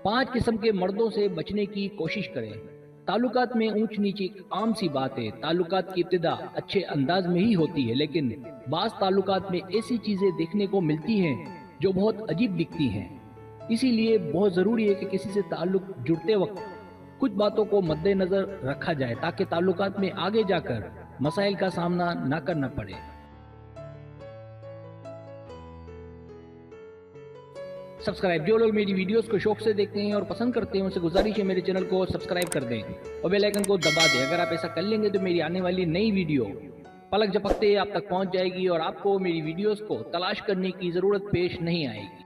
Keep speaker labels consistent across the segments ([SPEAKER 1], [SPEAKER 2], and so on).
[SPEAKER 1] 5 किस्म के मर्दों से बचने की कोशिश करें। ताल्लुकात में ऊंच नीच एक आम सी बात है। ताल्लुकात की इब्तिदा अच्छे अंदाज में ही होती है, लेकिन बाज़ ताल्लुकात में ऐसी चीज़ें देखने को मिलती हैं जो बहुत अजीब दिखती हैं। इसीलिए बहुत ज़रूरी है कि किसी से ताल्लुक जुड़ते वक्त कुछ बातों को मद्देनज़र रखा जाए ताकि ताल्लुकात में आगे जाकर मसाइल का सामना ना करना पड़े। सब्सक्राइब, जो लोग मेरी वीडियोस को शौक से देखते हैं और पसंद करते हैं उनसे गुजारिश है मेरे चैनल को सब्सक्राइब कर दें और बेल आइकन को दबा दें। अगर आप ऐसा कर लेंगे तो मेरी आने वाली नई वीडियो पलक झपकते आप तक पहुंच जाएगी और आपको मेरी वीडियोस को तलाश करने की ज़रूरत पेश नहीं आएगी।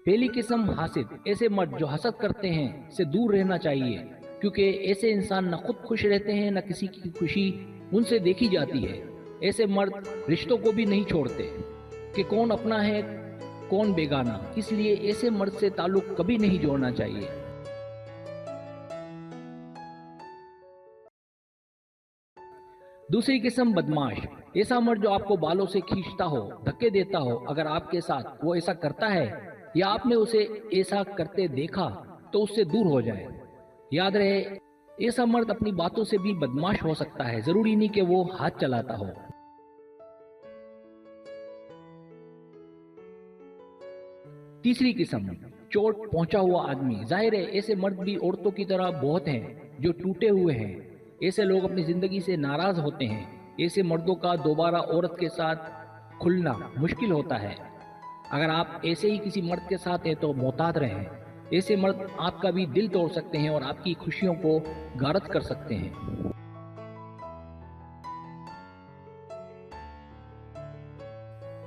[SPEAKER 1] पहली किस्म हासिद। ऐसे मर्द जो हसद करते हैं से दूर रहना चाहिए, क्योंकि ऐसे इंसान न खुद खुश रहते हैं न किसी की खुशी उनसे देखी जाती है। ऐसे मर्द रिश्तों को भी नहीं छोड़ते कि कौन अपना है कौन बेगाना, इसलिए ऐसे मर्द से ताल्लुक कभी नहीं जोड़ना चाहिए। दूसरी किस्म बदमाश। ऐसा मर्द जो आपको बालों से खींचता हो, धक्के देता हो। अगर आपके साथ वो ऐसा करता है या आपने उसे ऐसा करते देखा तो उससे दूर हो जाए। याद रहे, ऐसा मर्द अपनी बातों से भी बदमाश हो सकता है, जरूरी नहीं कि वो हाथ चलाता हो। तीसरी किस्म चोट पहुंचा हुआ आदमी। जाहिर है ऐसे मर्द भी औरतों की तरह बहुत हैं जो टूटे हुए हैं। ऐसे लोग अपनी जिंदगी से नाराज होते हैं। ऐसे मर्दों का दोबारा औरत के साथ खुलना मुश्किल होता है। अगर आप ऐसे ही किसी मर्द के साथ हैं तो मोहतात रहें। ऐसे मर्द आपका भी दिल तोड़ सकते हैं और आपकी खुशियों को गारत कर सकते हैं।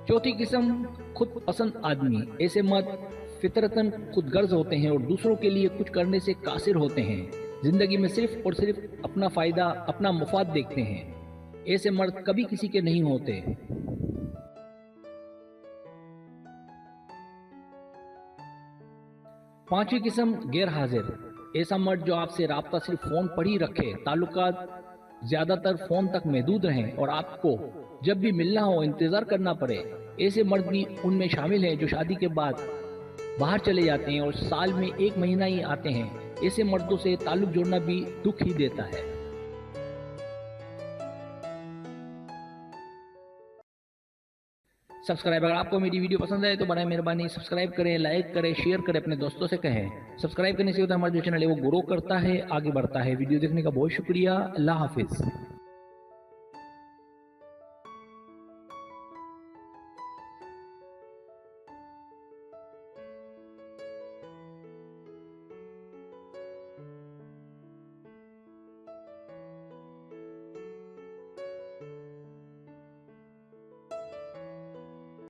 [SPEAKER 1] चौथी किस्म खुद पसंद आदमी। ऐसे मर्द फितरतन खुदगर्ज होते हैं और दूसरों के लिए कुछ करने से कासिर होते हैं। जिंदगी में सिर्फ और सिर्फ अपना फायदा, अपना मुफाद देखते हैं। ऐसे मर्द कभी किसी के नहीं होते। पांचवी किस्म गैर हाजिर। ऐसा मर्द जो आपसे राब्ता सिर्फ फोन पर ही रखे, ताल्लुकात ज्यादातर फोन तक महदूद रहें और आपको जब भी मिलना हो इंतजार करना पड़े। ऐसे मर्द भी उनमें शामिल हैं जो शादी के बाद बाहर चले जाते हैं और साल में 1 महीना ही आते हैं। ऐसे मर्दों से ताल्लुक जोड़ना भी दुख ही देता है। सब्सक्राइब, अगर आपको मेरी वीडियो पसंद आए तो बड़ा मेहरबानी सब्सक्राइब करें, लाइक करें, शेयर करें, अपने दोस्तों से कहें। सब्सक्राइब करने से होता है हमारा जो चैनल है वो ग्रो करता है, आगे बढ़ता है। वीडियो देखने का बहुत शुक्रिया। अल्लाह हाफिज।